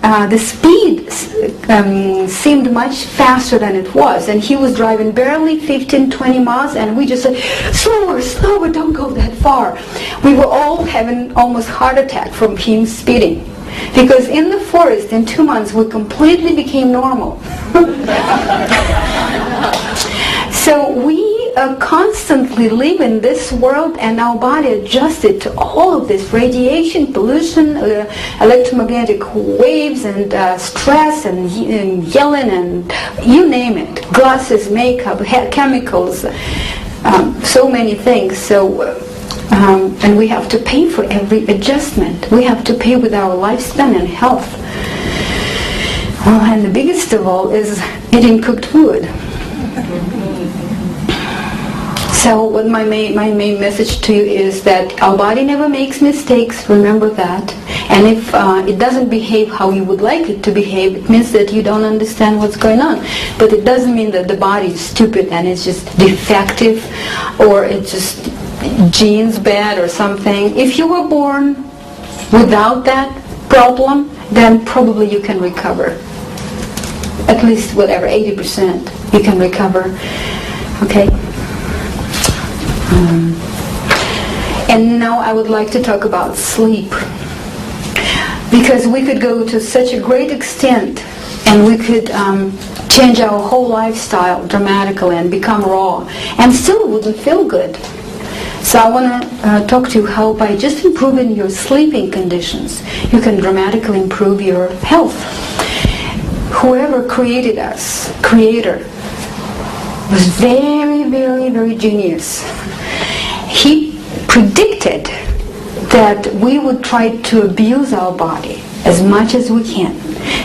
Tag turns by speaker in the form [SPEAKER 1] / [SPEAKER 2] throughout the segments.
[SPEAKER 1] the speed seemed much faster than it was, and he was driving barely 15-20 miles, and we just said, slower, slower, don't go that far. We were all having almost heart attack from him speeding, because in the forest in 2 months we completely became normal. So we constantly live in this world, and our body adjusted to all of this radiation, pollution, electromagnetic waves, and stress, and yelling, and you name it, glasses, makeup, chemicals, so many things. So and we have to pay for every adjustment. We have to pay with our lifespan and health. Well, and the biggest of all is eating cooked food. So what my main message to you is that our body never makes mistakes, remember that. And if it doesn't behave how you would like it to behave, it means that you don't understand what's going on. But it doesn't mean that the body is stupid and it's just defective, or it's just genes bad or something. If you were born without that problem, then probably you can recover. At least whatever, 80% you can recover. Okay? And now I would like to talk about sleep, because we could go to such a great extent and we could change our whole lifestyle dramatically and become raw, and still wouldn't feel good. So I want to talk to you how by just improving your sleeping conditions you can dramatically improve your health. Whoever created us, Creator, was very, very, very genius. He predicted that we would try to abuse our body as much as we can.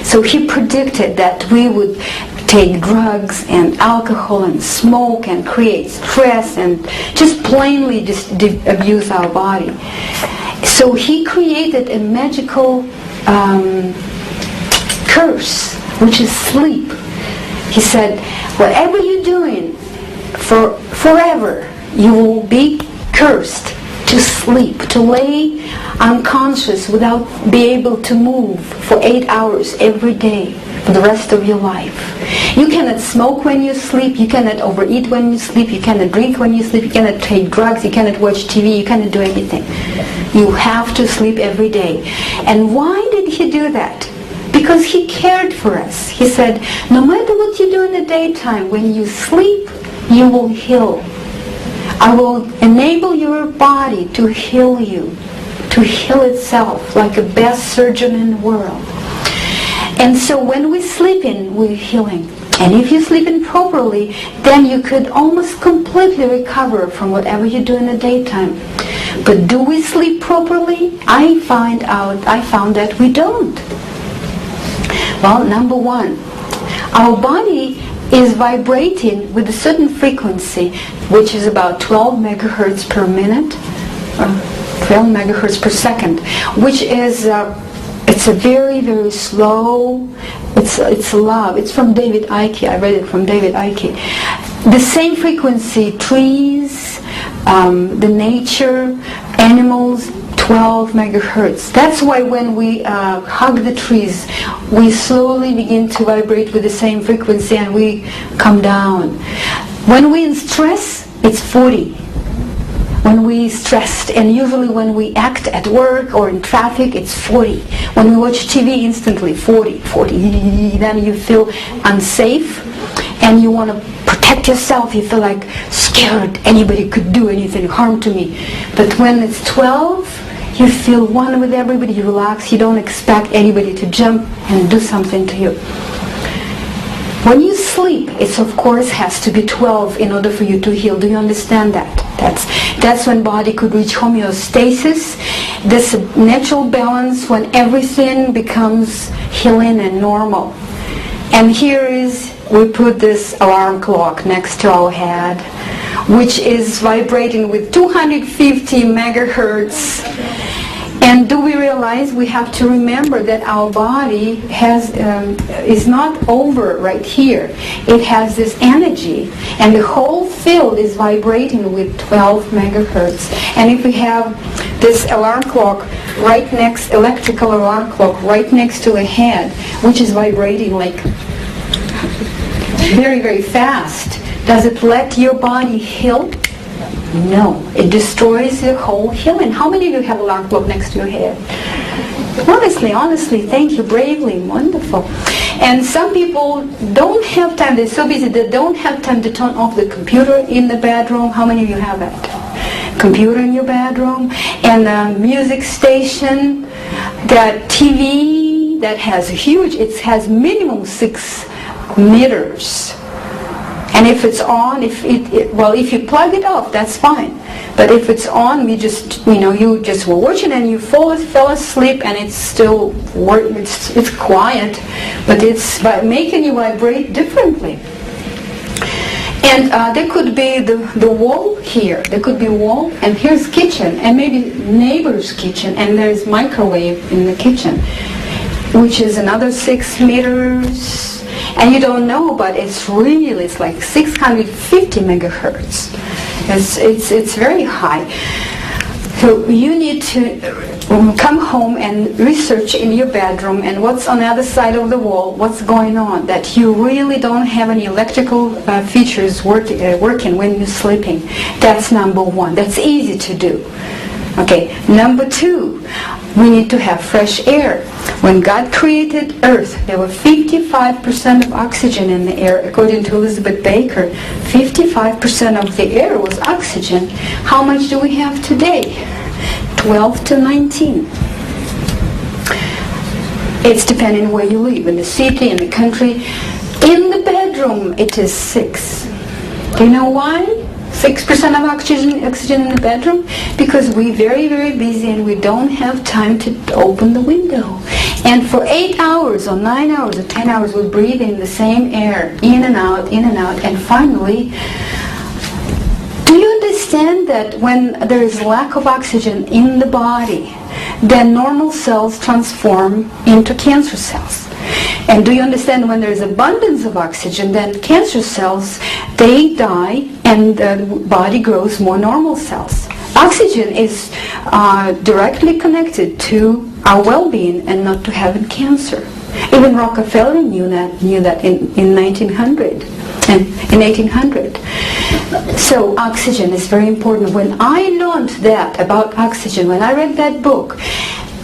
[SPEAKER 1] So he predicted that we would take drugs and alcohol and smoke and create stress and just plainly just abuse our body. So he created a magical curse, which is sleep. He said, whatever you're doing forever, you will be cursed to sleep, to lay unconscious without be able to move for 8 hours every day for the rest of your life. You cannot smoke when you sleep, you cannot overeat when you sleep, you cannot drink when you sleep, you cannot take drugs, you cannot watch TV, you cannot do anything. You have to sleep every day. And why did he do that? Because he cared for us. He said, no matter what you do in the daytime, when you sleep, you will heal. I will enable your body to heal you, to heal itself like the best surgeon in the world. And so when we sleep in, we're healing. And if you sleep in properly, then you could almost completely recover from whatever you do in the daytime. But do we sleep properly? I found that we don't. Well, number one, our body is vibrating with a certain frequency, which is about 12 megahertz per minute, 12 megahertz per second, which is it's a very, very slow, it's love. It's from David Icke. I read it from David Icke. The same frequency, trees, the nature, animals, 12 megahertz. That's why when we hug the trees, we slowly begin to vibrate with the same frequency and we come down. When we're in stress, it's 40. When we stressed, and usually when we act at work or in traffic, it's 40. When we watch TV, instantly 40. Then you feel unsafe and you want to protect yourself. You feel like scared. Anybody could do anything, harm to me. But when it's 12, you feel one with everybody, you relax, you don't expect anybody to jump and do something to you. When you sleep, it of course has to be 12 in order for you to heal. Do you understand that? That's when body could reach homeostasis, this natural balance when everything becomes healing and normal. And here is, we put this alarm clock next to our head, which is vibrating with 250 megahertz. And do we realize we have to remember that our body is not over right here. It has this energy, and the whole field is vibrating with 12 megahertz. And if we have this alarm clock right next, electrical alarm clock right next to the head, which is vibrating like very, very fast. Does it let your body heal? No. It destroys your whole healing. How many of you have alarm clock next to your head? Honestly, thank you, bravely, wonderful. And some people don't have time, they're so busy, they don't have time to turn off the computer in the bedroom. How many of you have that? Computer in your bedroom, and a music station, that TV that has huge, it has minimum 6 meters. And if it's on, if you plug it off, that's fine. But if it's on, you just were watching and you fell asleep, and it's still it's quiet, but it's making you vibrate differently. And there could be the wall here. There could be a wall, and here's kitchen, and maybe neighbor's kitchen, and there's microwave in the kitchen, which is another 6 meters. And you don't know, but it's like 650 megahertz. It's very high. So you need to come home and research in your bedroom and what's on the other side of the wall, what's going on, that you really don't have any electrical features working when you're sleeping. That's number one. That's easy to do. Okay, number 2, we need to have fresh air. When God created Earth, there were 55% of oxygen in the air. According to Elizabeth Baker, 55% of the air was oxygen. How much do we have today? 12 to 19. It's depending where you live, in the city, in the country. In the bedroom, it is 6. Do you know why? 6% of oxygen in the bedroom? Because we're very, very busy and we don't have time to open the window. And for 8 hours or 9 hours or 10 hours we breathe in the same air, in and out, and finally, do you understand that when there is lack of oxygen in the body, then normal cells transform into cancer cells? And do you understand when there is abundance of oxygen, then cancer cells, they die and the body grows more normal cells? Oxygen is directly connected to our well-being and not to having cancer. Even Rockefeller knew that in 1900 and in 1800. So oxygen is very important. When I learned that about oxygen, when I read that book,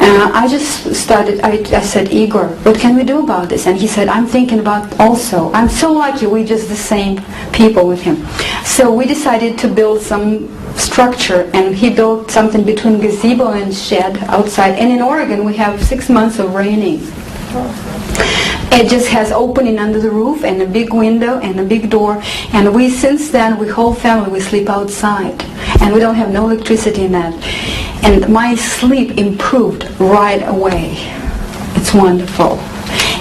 [SPEAKER 1] I just started, I said, Igor, what can we do about this? And he said, I'm thinking about also. I'm so lucky we're just the same people with him. So we decided to build some structure, and he built something between gazebo and shed outside. And in Oregon we have 6 months of raining. It just has opening under the roof and a big window and a big door, and we, since then, we whole family, we sleep outside, and we don't have no electricity in that. And my sleep improved right away. It's wonderful.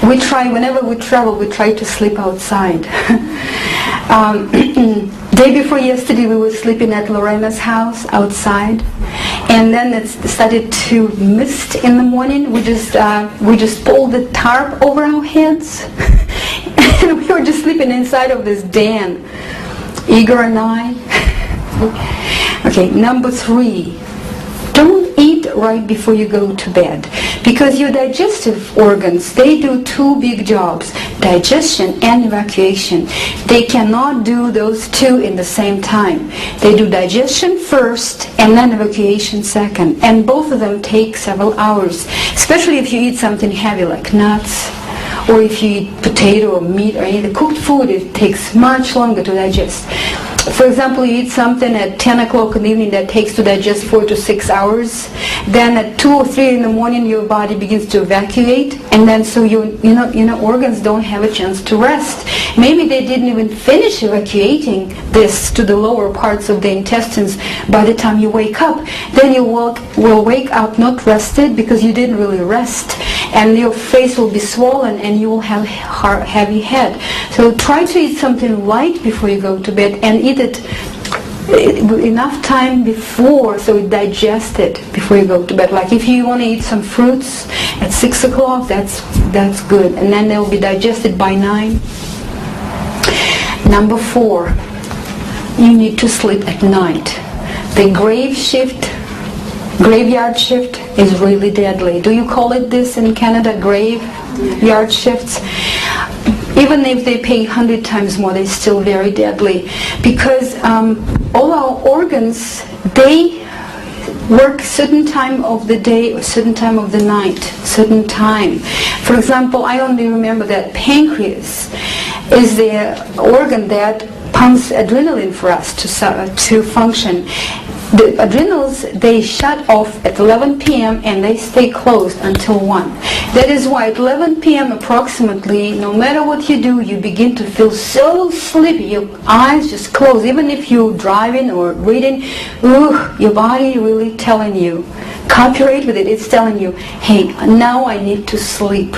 [SPEAKER 1] We try, whenever we travel, we try to sleep outside. Day before yesterday we were sleeping at Lorena's house outside, and then it started to mist in the morning. We just pulled the tarp over our heads and we were just sleeping inside of this den, Igor and I. Okay, number 3. Don't eat right before you go to bed, because your digestive organs, they do 2 big jobs, digestion and evacuation. They cannot do those 2 in the same time. They do digestion first and then evacuation second, and both of them take several hours, especially if you eat something heavy like nuts, or if you eat potato or meat or any cooked food. It takes much longer to digest. For example, you eat something at 10 o'clock in the evening that takes to digest 4 to 6 hours. Then at 2 or 3 in the morning, your body begins to evacuate, and then so your organs don't have a chance to rest. Maybe they didn't even finish evacuating this to the lower parts of the intestines by the time you wake up. Then you will wake up not rested because you didn't really rest, and your face will be swollen and you will have heavy head. So try to eat something light before you go to bed, and eat it enough time before so it digests it before you go to bed. Like if you want to eat some fruits at 6 o'clock, that's good, and then they'll be digested by 9. Number 4, you need to sleep at night. The grave shift Graveyard shift is really deadly. Do you call it this in Canada, graveyard shifts? Even if they pay 100 times more, they're still very deadly, because all our organs, they work certain time of the day or certain time of the night, certain time. For example, I only remember that pancreas is the organ that pumps adrenaline for us to function. The adrenals, they shut off at 11 p.m. and they stay closed until 1. That is why at 11 p.m. approximately, no matter what you do, you begin to feel so sleepy. Your eyes just close. Even if you're driving or reading, your body really telling you, cooperate with it. It's telling you, hey, now I need to sleep.